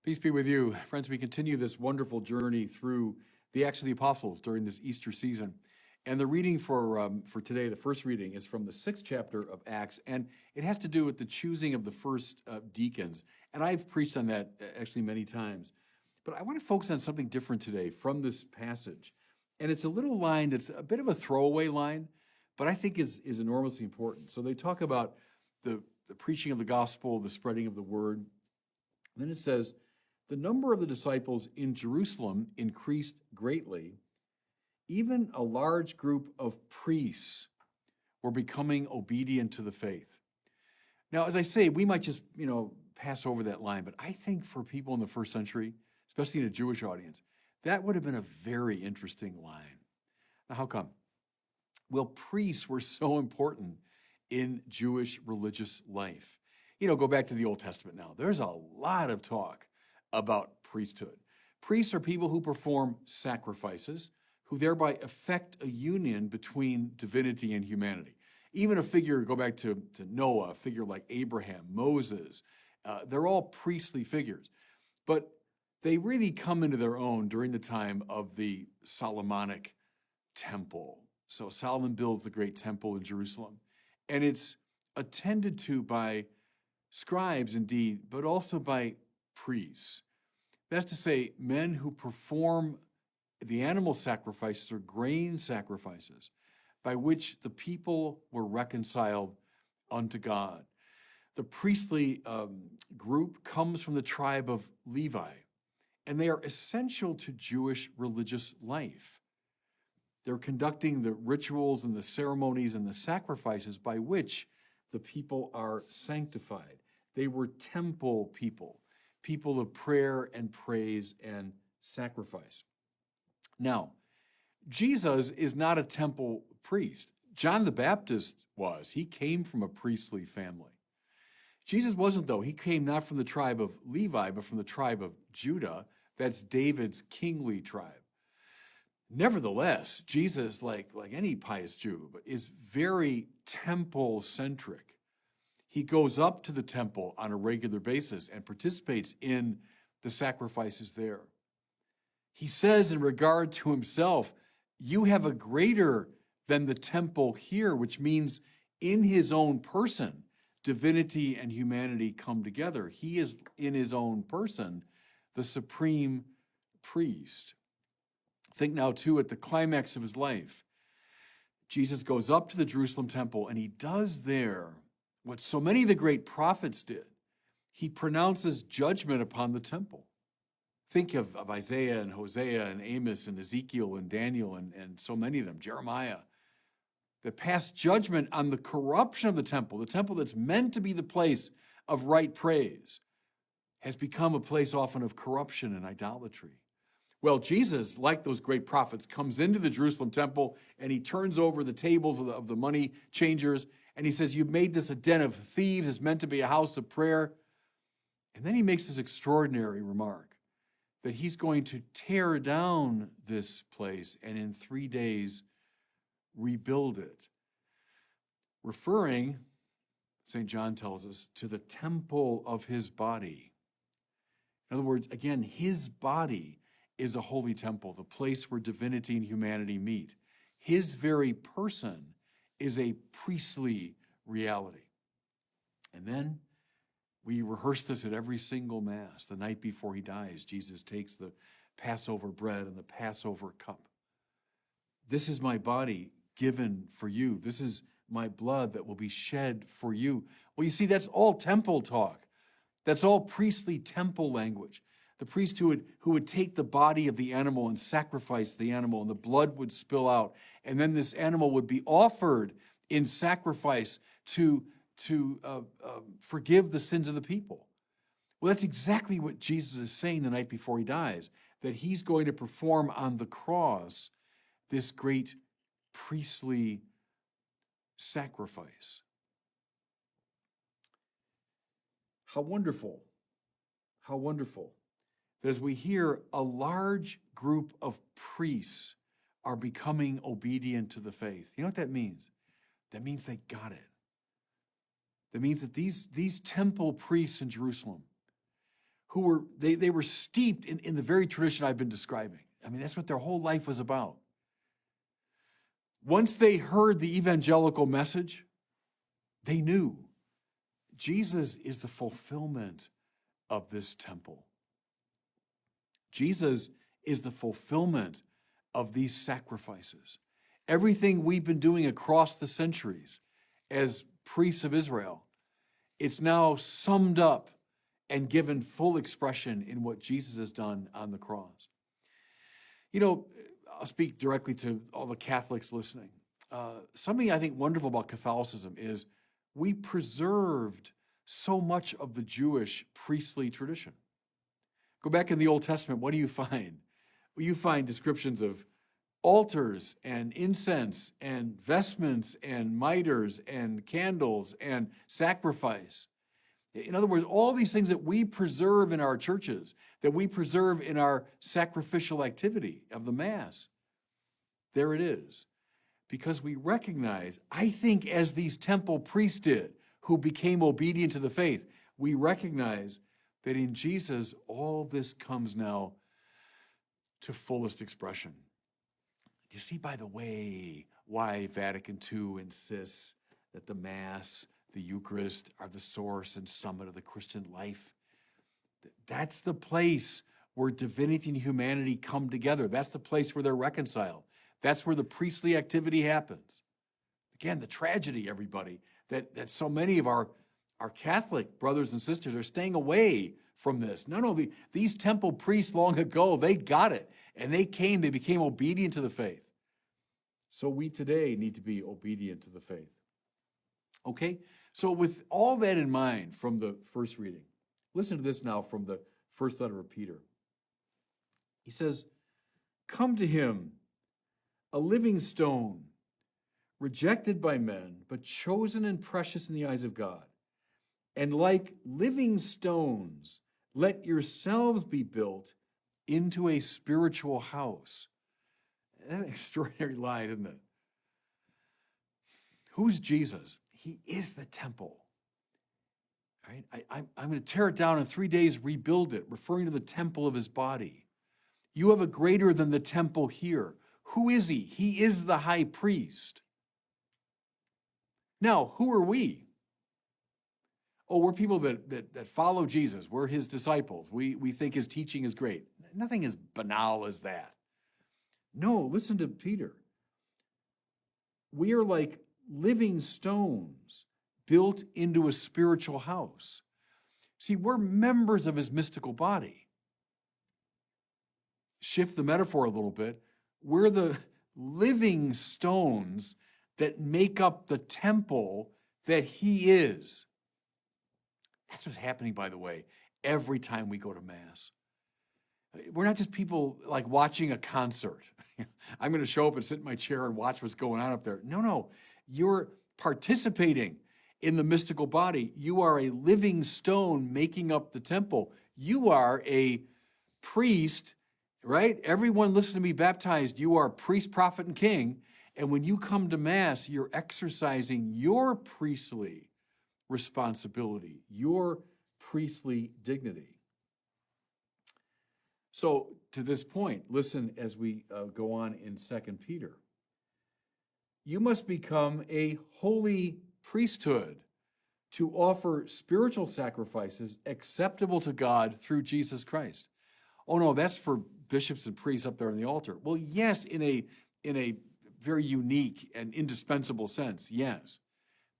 Peace be with you. Friends, we continue this wonderful journey through the Acts of the Apostles during this Easter season. And the reading for today, the first reading, is from the 6th chapter of Acts, and it has to do with the choosing of the first deacons. And I've preached on that actually many times. But I want to focus on something different today from this passage. And it's a little line that's a bit of a throwaway line, but I think is enormously important. So they talk about the preaching of the gospel, the spreading of the word. And then it says, the number of the disciples in Jerusalem increased greatly. Even a large group of priests were becoming obedient to the faith. Now, as I say, we might just, pass over that line, but I think for people in the first century, especially in a Jewish audience, that would have been a very interesting line. Now, how come? Well, priests were so important in Jewish religious life. Go back to the Old Testament now. There's a lot of talk about priesthood. Priests are people who perform sacrifices, who thereby affect a union between divinity and humanity. Even a figure, go back to Noah, a figure like Abraham, Moses, they're all priestly figures. But they really come into their own during the time of the Solomonic temple. So Solomon builds the great temple in Jerusalem, and it's attended to by scribes indeed, but also by priests. That's to say, men who perform the animal sacrifices or grain sacrifices by which the people were reconciled unto God. The priestly group comes from the tribe of Levi, and they are essential to Jewish religious life. They're conducting the rituals and the ceremonies and the sacrifices by which the people are sanctified. They were temple people, people of prayer and praise and sacrifice. Now, Jesus is not a temple priest. John the Baptist was. He came from a priestly family. Jesus wasn't, though. He came not from the tribe of Levi, but from the tribe of Judah. That's David's kingly tribe. Nevertheless, Jesus, like any pious Jew, is very temple-centric. He goes up to the temple on a regular basis and participates in the sacrifices there. He says in regard to himself, you have a greater than the temple here, which means in his own person, divinity and humanity come together. He is in his own person the supreme priest. Think now too at the climax of his life. Jesus goes up to the Jerusalem temple, and he does there what so many of the great prophets did. He pronounces judgment upon the temple. Think of Isaiah and Hosea and Amos and Ezekiel and Daniel and so many of them, Jeremiah, that passed judgment on the corruption of the temple that's meant to be the place of right praise, has become a place often of corruption and idolatry. Well, Jesus, like those great prophets, comes into the Jerusalem temple and he turns over the tables of the money changers, and he says, you've made this a den of thieves. It's meant to be a house of prayer. And then he makes this extraordinary remark that he's going to tear down this place and in 3 days rebuild it, referring, St. John tells us, to the temple of his body. In other words, again, his body is a holy temple, the place where divinity and humanity meet. His very person is a priestly reality. And then we rehearse this at every single Mass. The night before he dies, Jesus takes the Passover bread and the Passover cup. This is my body given for you. This is my blood that will be shed for you. Well, you see, that's all temple talk. That's all priestly temple language. The priest who would take the body of the animal and sacrifice the animal, and the blood would spill out. And then this animal would be offered in sacrifice to forgive the sins of the people. Well, that's exactly what Jesus is saying the night before he dies, that he's going to perform on the cross this great priestly sacrifice. How wonderful that as we hear a large group of priests are becoming obedient to the faith. You know what that means? That means they got it. That means that these temple priests in Jerusalem, they were steeped in the very tradition I've been describing. I mean, that's what their whole life was about. Once they heard the evangelical message, they knew Jesus is the fulfillment of this temple. Jesus is the fulfillment of these sacrifices. Everything we've been doing across the centuries as priests of Israel, it's now summed up and given full expression in what Jesus has done on the cross. You know, I'll speak directly to all the Catholics listening. Something I think wonderful about Catholicism is we preserved so much of the Jewish priestly tradition. Go back in the Old Testament, what do you find? Well, you find descriptions of altars and incense and vestments and miters and candles and sacrifice. In other words, all these things that we preserve in our churches, that we preserve in our sacrificial activity of the Mass, there it is. Because we recognize, I think as these temple priests did, who became obedient to the faith, we recognize that in Jesus, all this comes now to fullest expression. You see, by the way, why Vatican II insists that the Mass, the Eucharist, are the source and summit of the Christian life. That's the place where divinity and humanity come together. That's the place where they're reconciled. That's where the priestly activity happens. Again, the tragedy, everybody, that so many of our Catholic brothers and sisters are staying away from this. No, these temple priests long ago, they got it. And they became obedient to the faith. So we today need to be obedient to the faith. Okay? So with all that in mind from the first reading, listen to this now from the first letter of Peter. He says, "Come to him, a living stone, rejected by men, but chosen and precious in the eyes of God. And like living stones, let yourselves be built into a spiritual house." That's an extraordinary line, isn't it? Who's Jesus? He is the temple. Right? I'm going to tear it down in 3 days, rebuild it, referring to the temple of his body. You have a greater than the temple here. Who is he? He is the high priest. Now, who are we? Oh, we're people that follow Jesus. We're his disciples. We think his teaching is great. Nothing as banal as that. No, listen to Peter. We are like living stones built into a spiritual house. See, we're members of his mystical body. Shift the metaphor a little bit. We're the living stones that make up the temple that he is. That's what's happening, by the way, every time we go to Mass. We're not just people like watching a concert. I'm going to show up and sit in my chair and watch what's going on up there. No. You're participating in the mystical body. You are a living stone making up the temple. You are a priest, right? Everyone listen to me baptized. You are priest, prophet, and king. And when you come to Mass, you're exercising your priestly responsibility, your priestly dignity. So to this point, listen as we go on in 2 Peter. You must become a holy priesthood to offer spiritual sacrifices acceptable to God through Jesus Christ. Oh no, that's for bishops and priests up there on the altar. Well, yes, in a very unique and indispensable sense, yes.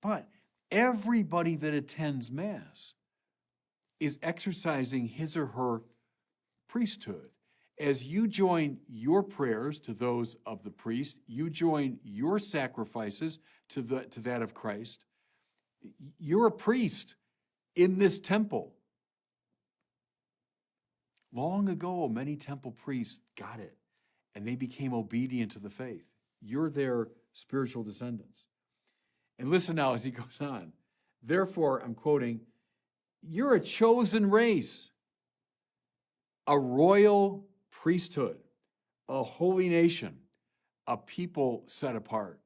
But everybody that attends Mass is exercising his or her priesthood. As you join your prayers to those of the priest, you join your sacrifices to that of Christ, you're a priest in this temple. Long ago, many temple priests got it, and they became obedient to the faith. You're their spiritual descendants. And listen now as he goes on. Therefore, I'm quoting, you're a chosen race, a royal priesthood, a holy nation, a people set apart.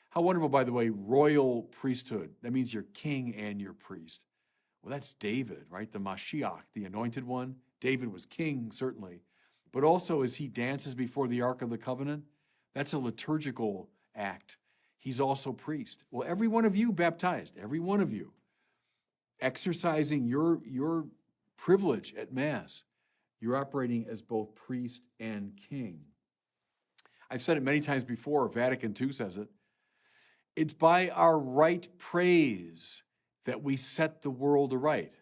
How wonderful, by the way, royal priesthood. That means you're king and you're priest. Well, that's David, right? The Mashiach, the anointed one. David was king, certainly. But also, as he dances before the Ark of the Covenant, that's a liturgical act. He's also priest. Well, every one of you baptized, every one of you, exercising your privilege at Mass, you're operating as both priest and king. I've said it many times before, Vatican II says it. It's by our right praise that we set the world aright.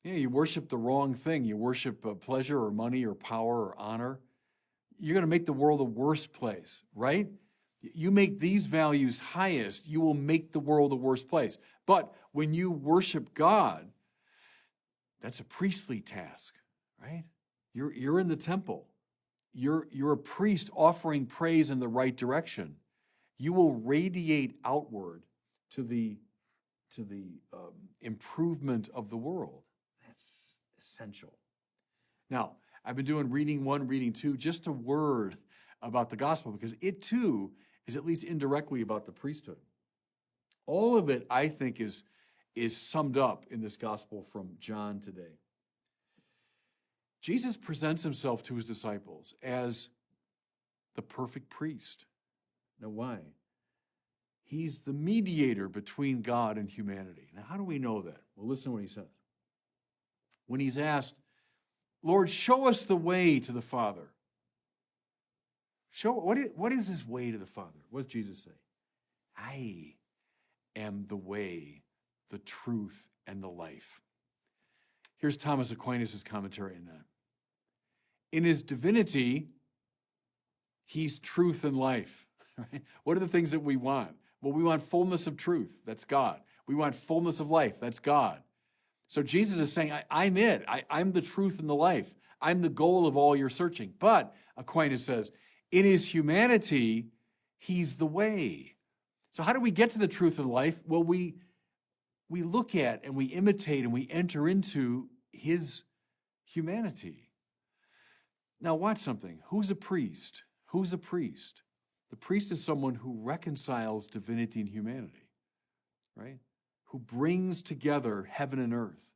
Yeah, you worship the wrong thing. You worship pleasure or money or power or honor. You're going to make the world a worse place, right? You make these values highest, you will make the world a worse place. But when you worship God, that's a priestly task, right? You're in the temple. You're a priest offering praise in the right direction. You will radiate outward to the improvement of the world. That's essential. Now, I've been doing reading 1, reading 2, just a word about the gospel, because it too is at least indirectly about the priesthood. All of it, I think, is summed up in this gospel from John today. Jesus presents himself to his disciples as the perfect priest. Now, why? He's the mediator between God and humanity. Now, how do we know that? Well, listen to what he says. When he's asked, Lord, show us the way to the Father. What is this way to the Father? What does Jesus say? I am the way, the truth, and the life. Here's Thomas Aquinas' commentary on that. In his divinity, he's truth and life. Right? What are the things that we want? Well, we want fullness of truth. That's God. We want fullness of life. That's God. So Jesus is saying, I'm it. I'm the truth and the life. I'm the goal of all your searching. But, Aquinas says, in his humanity, he's the way. So how do we get to the truth and life? Well, we look at and we imitate and we enter into his humanity. Now watch something. Who's a priest? Who's a priest? The priest is someone who reconciles divinity and humanity, right? Who brings together heaven and earth.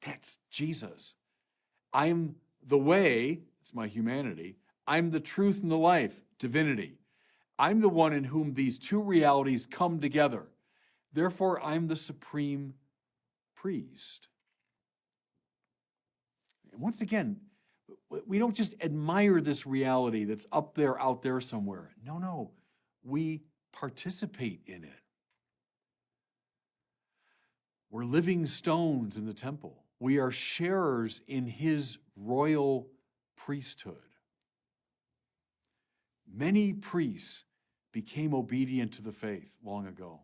That's Jesus. I'm the way, it's my humanity. I'm the truth and the life, divinity. I'm the one in whom these two realities come together. Therefore, I'm the supreme priest. And once again, we don't just admire this reality that's up there, out there somewhere. No, we participate in it. We're living stones in the temple. We are sharers in his royal priesthood. Many priests became obedient to the faith long ago.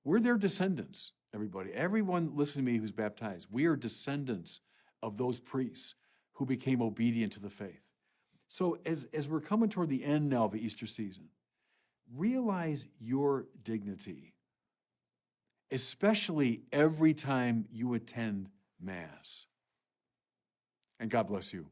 We're their descendants, everybody. Everyone listening to me who's baptized, we are descendants of those priests who became obedient to the faith. So as we're coming toward the end now of the Easter season, realize your dignity, especially every time you attend Mass. And God bless you.